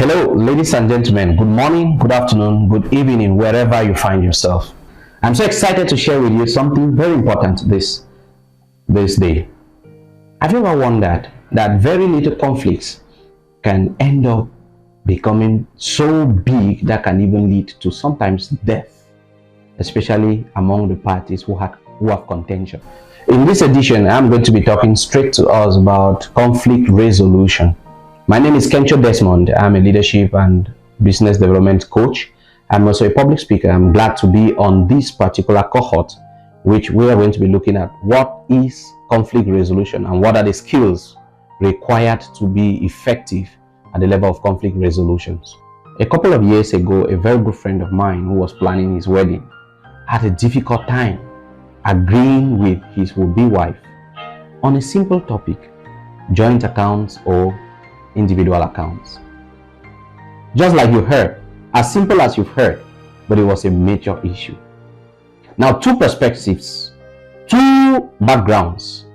Hello, ladies and gentlemen. Good morning, good afternoon, good evening, wherever you find yourself. I'm so excited to share with you something very important this day. Have you ever wondered that very little conflicts can end up becoming so big that can even lead to sometimes death, especially among the parties who have contention? In this edition, I'm going to be talking straight to us about conflict resolution. My name is Kencho Desmond. I'm a leadership and business development coach. I'm also a public speaker. I'm glad to be on this particular cohort, which we are going to be looking at what is conflict resolution and what are the skills required to be effective at the level of conflict resolutions. A couple of years ago, a very good friend of mine who was planning his wedding had a difficult time agreeing with his would-be wife on a simple topic: joint accounts or individual accounts. Just like you heard, as simple as you've heard, but it was a major issue. Now, two perspectives, two backgrounds,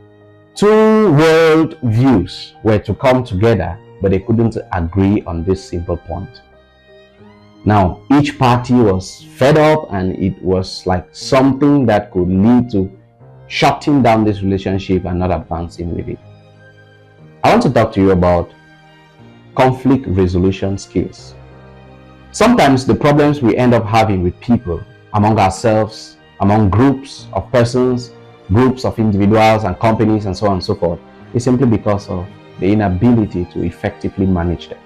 two world views were to come together, but they couldn't agree on this simple point. Now, each party was fed up, and it was like something that could lead to shutting down this relationship and not advancing with it. I want to talk to you about conflict resolution skills. Sometimes the problems we end up having with people, among ourselves, among groups of persons, groups of individuals and companies and so on and so forth, is simply because of the inability to effectively manage them.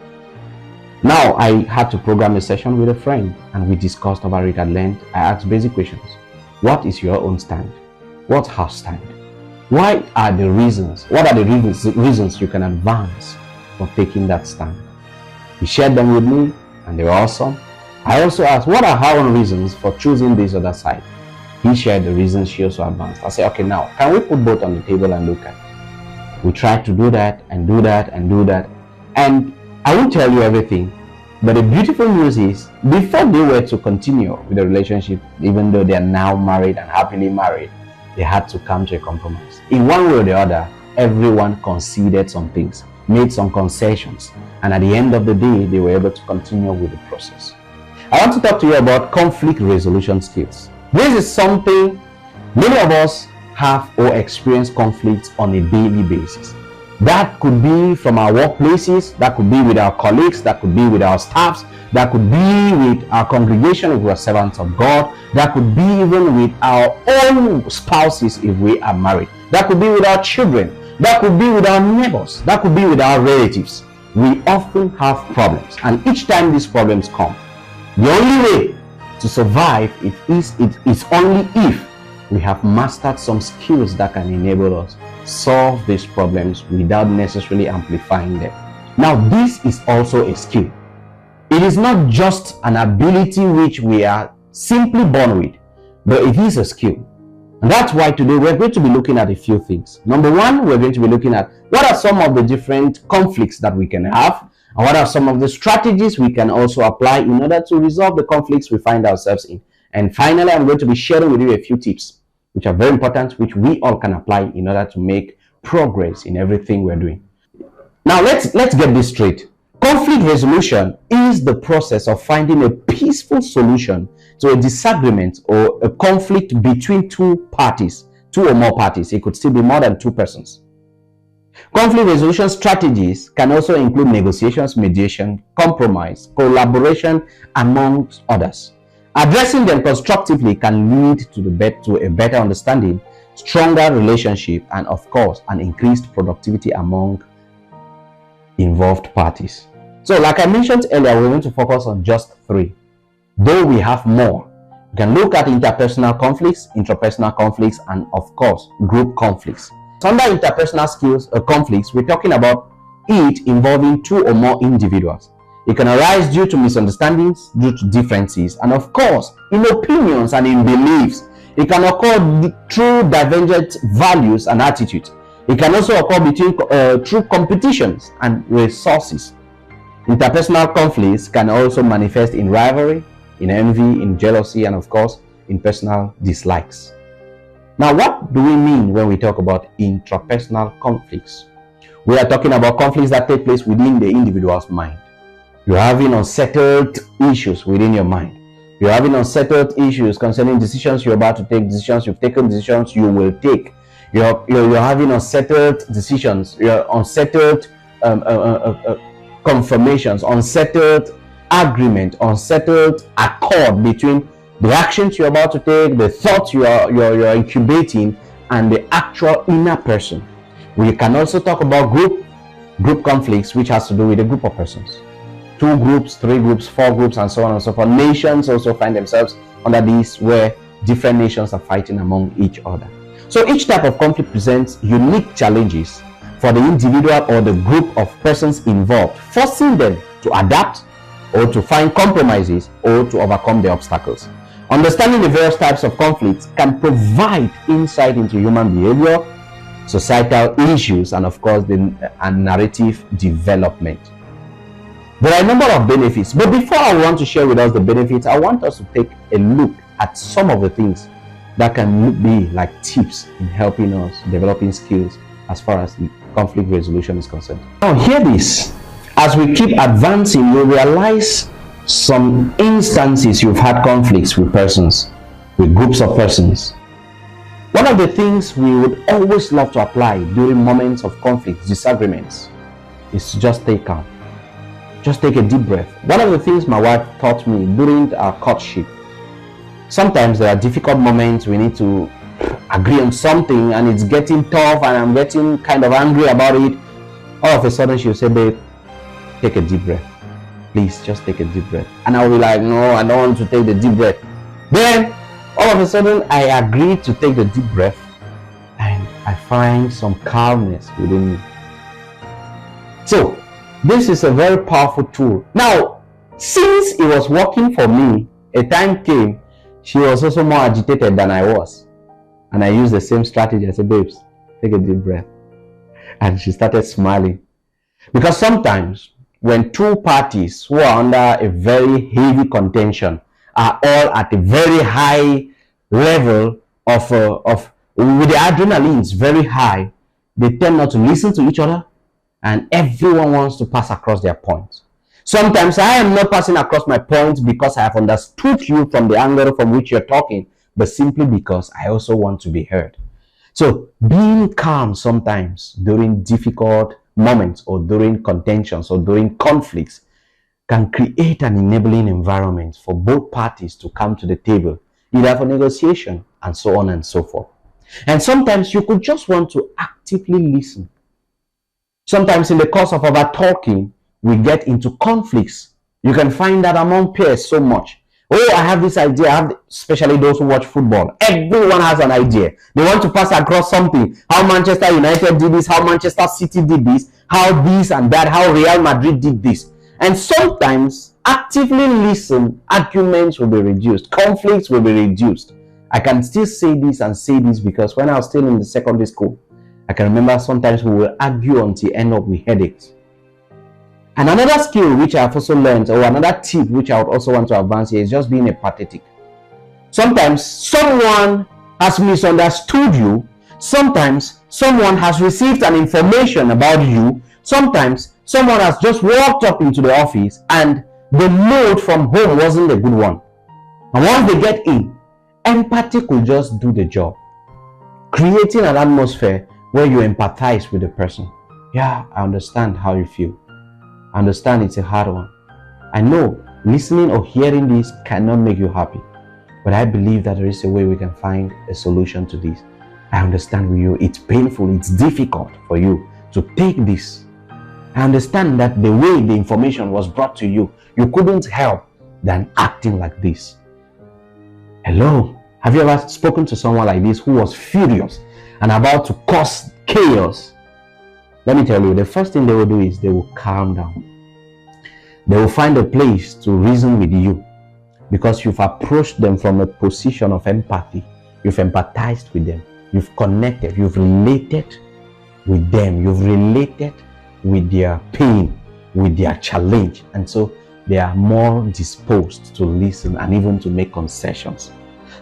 Now, I had to program a session with a friend and we discussed about it at length. I asked basic questions. What is your own stand? What's her stand? What are the reasons you can advance for taking that stand? He shared them with me and they were awesome. I also asked, what are her own reasons for choosing this other side? He shared the reasons, she also advanced. I said, okay, now can we put both on the table and look at it? We tried to do that and do that and do that, and I won't tell you everything, but the beautiful news is, before they were to continue with the relationship, even though they are now married and happily married, they had to come to a compromise. In one way or the other, everyone conceded some things, made some concessions, and at the end of the day, they were able to continue with the process. I want to talk to you about conflict resolution skills. This is something many of us have or experience conflicts on a daily basis. That could be from our workplaces, that could be with our colleagues, that could be with our staffs, that could be with our congregation if we are servants of God, that could be even with our own spouses if we are married, that could be with our children, that could be with our neighbors, that could be with our relatives. We often have problems, and each time these problems come, the only way to survive is only if we have mastered some skills that can enable us solve these problems without necessarily amplifying them. Now, this is also a skill. It is not just an ability which we are simply born with, but it is a skill. And that's why today we're going to be looking at a few things. Number one, we're going to be looking at what are some of the different conflicts that we can have, and what are some of the strategies we can also apply in order to resolve the conflicts we find ourselves in. And finally, I'm going to be sharing with you a few tips which are very important, which we all can apply in order to make progress in everything we're doing. Now, let's get this straight. Conflict resolution is the process of finding a peaceful solution to a disagreement or a conflict between two parties, two or more parties. It could still be more than two persons. Conflict resolution strategies can also include negotiations, mediation, compromise, collaboration, amongst others. Addressing them constructively can lead to a better understanding, stronger relationship, and of course, an increased productivity among involved parties. So, like I mentioned earlier, we're going to focus on just three, though we have more. You can look at interpersonal conflicts, intrapersonal conflicts, and of course, group conflicts. So under interpersonal conflicts, we're talking about it involving two or more individuals. It can arise due to misunderstandings, due to differences, and of course, in opinions and in beliefs. It can occur through divergent values and attitudes. It can also occur through competitions and resources. Interpersonal conflicts can also manifest in rivalry, in envy, in jealousy, and of course, in personal dislikes. Now, what do we mean when we talk about intrapersonal conflicts? We are talking about conflicts that take place within the individual's mind. You're having unsettled issues within your mind. You're having unsettled issues concerning decisions you're about to take, decisions you've taken, decisions you will take. You're having unsettled decisions. You're unsettled confirmations, unsettled agreement, unsettled accord between the actions you're about to take, the thoughts you're incubating, and the actual inner person. We can also talk about group conflicts, which has to do with a group of persons. 2 groups, 3 groups, 4 groups, and so on and so forth. Nations also find themselves under these, where different nations are fighting among each other. So each type of conflict presents unique challenges for the individual or the group of persons involved, forcing them to adapt or to find compromises or to overcome the obstacles. Understanding the various types of conflicts can provide insight into human behavior, societal issues, and of course and narrative development. There are a number of benefits, but before I want to share with us the benefits, I want us to take a look at some of the things that can be like tips in helping us developing skills as far as the conflict resolution is concerned. Now hear this. As we keep advancing, you'll realize some instances you've had conflicts with persons, with groups of persons. One of the things we would always love to apply during moments of conflict, disagreements, is to just stay calm. Just take a deep breath. One of the things my wife taught me during our courtship, sometimes there are difficult moments we need to agree on something and it's getting tough and I'm getting kind of angry about it. All of a sudden she'll say, babe, take a deep breath. Please, just take a deep breath. And I'll be like, no, I don't want to take the deep breath. Then, all of a sudden, I agree to take the deep breath and I find some calmness within me. So, this is a very powerful tool. Now, since it was working for me, a time came, she was also more agitated than I was. And I used the same strategy. I said, babes, take a deep breath. And she started smiling. Because sometimes, when 2 parties who are under a very heavy contention are all at a very high level of with the adrenalines very high, they tend not to listen to each other, and everyone wants to pass across their points. Sometimes I am not passing across my points because I have understood you from the angle from which you're talking, but simply because I also want to be heard. So being calm sometimes during difficult moments or during contentions or during conflicts can create an enabling environment for both parties to come to the table, either for negotiation and so on and so forth. And sometimes you could just want to actively listen. Sometimes in the course of our talking, we get into conflicts. You can find that among peers so much. Oh, I have this idea, especially those who watch football. Everyone has an idea. They want to pass across something. How Manchester United did this, how Manchester City did this, how this and that, how Real Madrid did this. And sometimes, actively listen, arguments will be reduced, conflicts will be reduced. I can still say this and say this because when I was still in the secondary school, I can remember sometimes we will argue until end up with headaches. And another skill which I've also learned, or another tip which I would also want to advance here, is just being empathetic. Sometimes someone has misunderstood you. Sometimes someone has received an information about you. Sometimes someone has just walked up into the office and the mood from home wasn't a good one. And once they get in, empathy could just do the job, creating an atmosphere where you empathize with the person. Yeah, I understand how you feel. I understand it's a hard one. I know listening or hearing this cannot make you happy, but I believe that there is a way we can find a solution to this. I understand with you, it's painful, it's difficult for you to take this. I understand that the way the information was brought to you, you couldn't help than acting like this. Hello, have you ever spoken to someone like this who was furious and about to cause chaos? Let me tell you, the first thing they will do is they will calm down. They will find a place to reason with you because you've approached them from a position of empathy. You've empathized with them. You've connected. You've related with them. You've related with their pain, with their challenge. And so they are more disposed to listen and even to make concessions.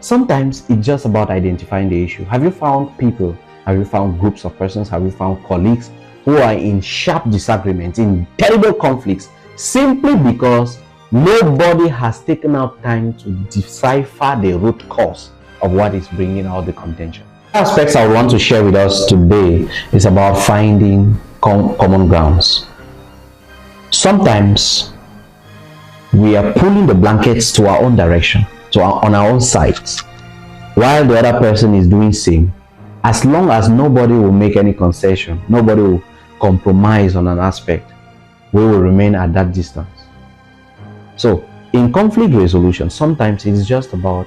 Sometimes it's just about identifying the issue. Have you found people? Have you found groups of persons? Have you found colleagues who are in sharp disagreements, in terrible conflicts, simply because nobody has taken out time to decipher the root cause of what is bringing out the contention. Aspects I want to share with us today is about finding common grounds. Sometimes we are pulling the blankets to our own direction, on our own sides, while the other person is doing same. As long as nobody will make any concession, nobody will compromise on an aspect, we will remain at that distance. So in conflict resolution, sometimes it is just about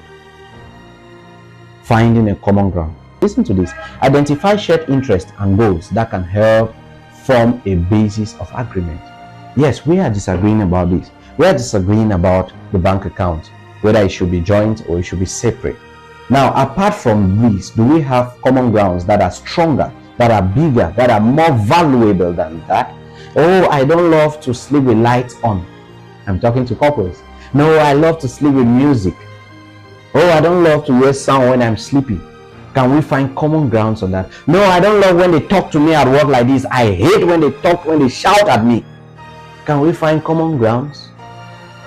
finding a common ground. Listen to this. Identify shared interests and goals that can help form a basis of agreement. Yes, we are disagreeing about this. We are disagreeing about the bank account, whether it should be joint or it should be separate. Now, apart from this, do we have common grounds that are stronger, that are bigger, that are more valuable than that? Oh, I don't love to sleep with lights on. I'm talking to couples. No, I love to sleep with music. Oh, I don't love to hear sound when I'm sleeping. Can we find common grounds on that? No, I don't love when they talk to me at work like this. I hate when they shout at me. Can we find common grounds?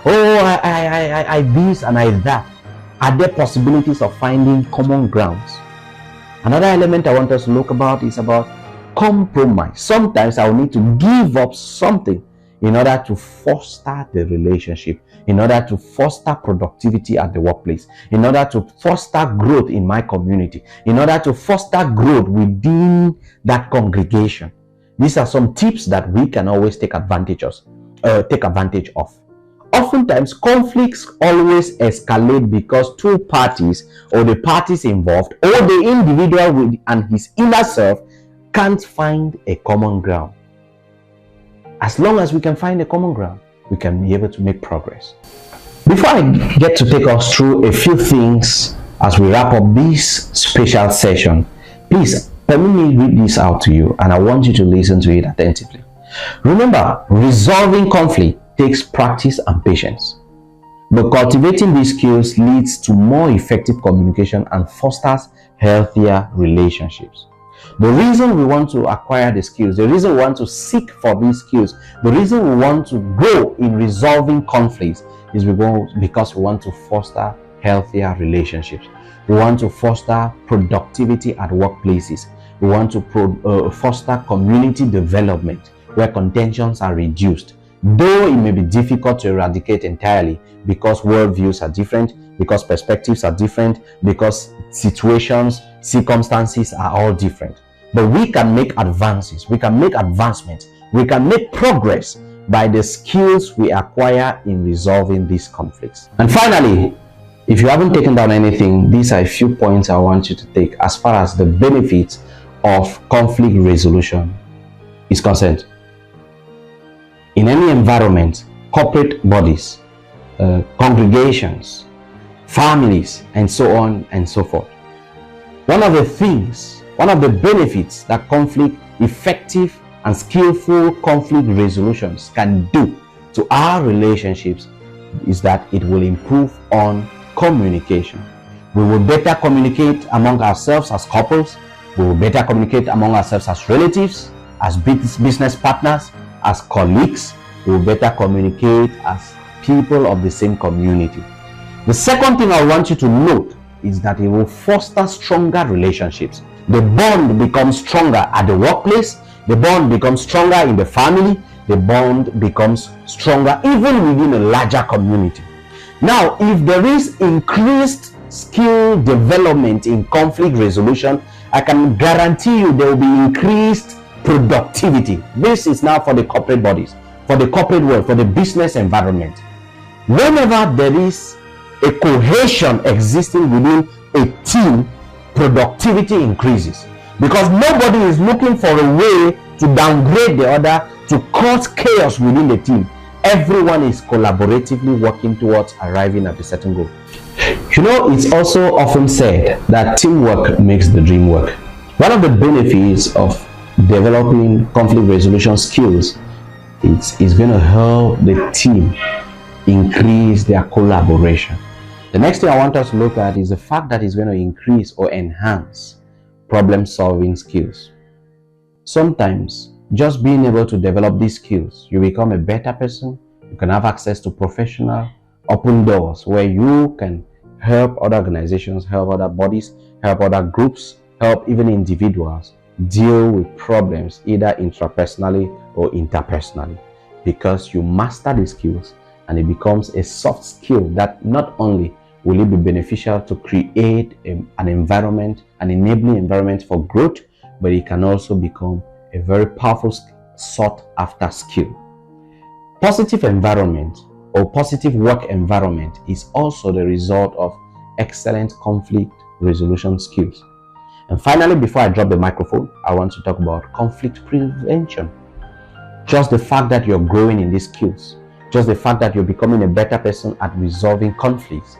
Oh, I this and I that. Are there possibilities of finding common grounds? Another element I want us to look about is about compromise. Sometimes I will need to give up something in order to foster the relationship, in order to foster productivity at the workplace, in order to foster growth in my community, in order to foster growth within that congregation. These are some tips that we can always take advantage of. Oftentimes, conflicts always escalate because two parties, or the parties involved, or the individual and his inner self can't find a common ground. As long as we can find a common ground, we can be able to make progress. Before I get to take us through a few things as we wrap up this special session, please permit me read this out to you, and I want you to listen to it attentively. Remember, resolving conflict takes practice and patience, but cultivating these skills leads to more effective communication and fosters healthier relationships. The reason we want to acquire the skills, the reason we want to seek for these skills, the reason we want to grow in resolving conflicts is because we want to foster healthier relationships. We want to foster productivity at workplaces. We want to foster community development where contentions are reduced. Though it may be difficult to eradicate entirely because worldviews are different, because perspectives are different, because situations, circumstances are all different. But we can make advances, we can make advancements, we can make progress by the skills we acquire in resolving these conflicts. And finally, if you haven't taken down anything, these are a few points I want you to take as far as the benefits of conflict resolution is concerned. In any environment, corporate bodies, congregations, families, and so on and so forth, one of the benefits that effective and skillful conflict resolutions can do to our relationships is that it will improve on communication. We will better communicate among ourselves as couples. We will better communicate among ourselves as relatives, as business partners, as colleagues. We will better communicate as people of the same community. The second thing I want you to note is that it will foster stronger relationships. The bond becomes stronger at the workplace. The bond becomes stronger in the family. The bond becomes stronger even within a larger community. Now, if there is increased skill development in conflict resolution, I can guarantee you there will be increased productivity. This is now for the corporate bodies, for the corporate world, for the business environment. Whenever there is a cohesion existing within a team, productivity increases, because nobody is looking for a way to downgrade the other, to cause chaos within the team. Everyone is collaboratively working towards arriving at a certain goal. You know, it's also often said that teamwork makes the dream work. One of the benefits of developing conflict resolution skills is going to help the team increase their collaboration. The next thing I want us to look at is the fact that it's going to increase or enhance problem-solving skills. Sometimes, just being able to develop these skills, you become a better person, You can have access to professional open doors where you can help other organizations, help other bodies, help other groups, help even individuals deal with problems either intrapersonally or interpersonally, because you master the skills and it becomes a soft skill that not only will it be beneficial to create an environment, an enabling environment for growth, but it can also become a very powerful sought after skill. Positive environment or positive work environment is also the result of excellent conflict resolution skills. And finally, before I drop the microphone, I want to talk about conflict prevention. Just the fact that you're growing in these skills, just the fact that you're becoming a better person at resolving conflicts,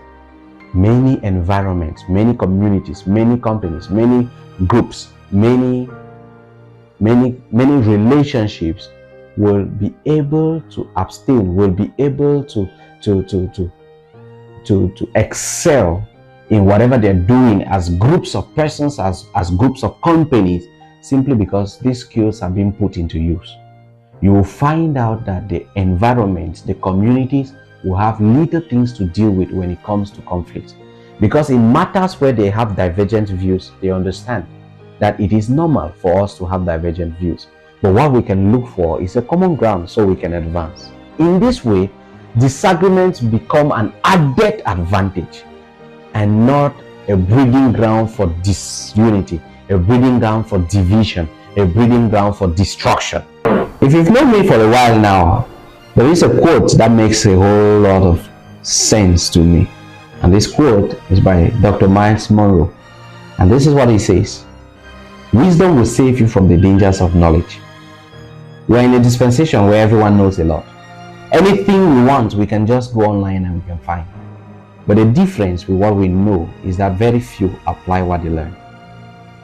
many environments, many communities, many companies, many groups, many relationships will be able to abstain, will be able to excel in whatever they're doing as groups of persons, as groups of companies, simply because these skills are being put into use. You will find out that the environments, the communities will have little things to deal with when it comes to conflict, because in matters where they have divergent views, they understand that it is normal for us to have divergent views, but what we can look for is a common ground so we can advance. In this way, disagreements become an added advantage and not a breeding ground for disunity, a breeding ground for division, a breeding ground for destruction. If you've known me for a while now, there is a quote that makes a whole lot of sense to me. And this quote is by Dr. Miles Monroe. And this is what he says: "Wisdom will save you from the dangers of knowledge." We're in a dispensation where everyone knows a lot. Anything we want, we can just go online and we can find. But the difference with what we know is that very few apply what they learn.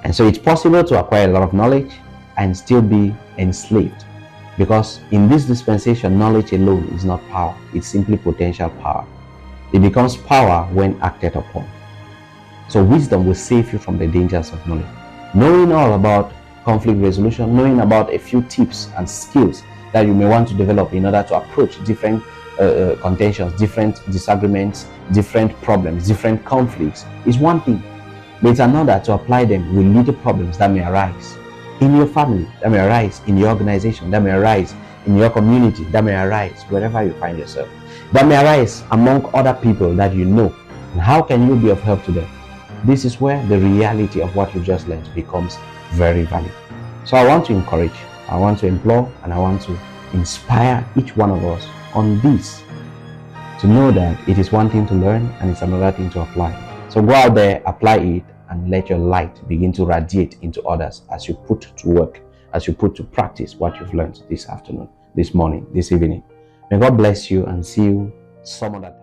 And so it's possible to acquire a lot of knowledge and still be enslaved, because in this dispensation, knowledge alone is not power. It's simply potential power. It becomes power when acted upon. So wisdom will save you from the dangers of knowledge. Knowing all about conflict resolution, knowing about a few tips and skills that you may want to develop in order to approach different contentions, different disagreements, different problems, different conflicts is one thing. But it's another to apply them with little problems that may arise in your family, that may arise in your organization, that may arise in your community, that may arise wherever you find yourself, that may arise among other people that you know. And how can you be of help to them? This is where the reality of what you just learned becomes very valid. So I want to encourage, I want to implore, and I want to inspire each one of us on this, to know that it is one thing to learn and it's another thing to apply. So go out there, apply it, and let your light begin to radiate into others as you put to work, as you put to practice what you've learned this afternoon, this morning, this evening. May God bless you, and see you some other time.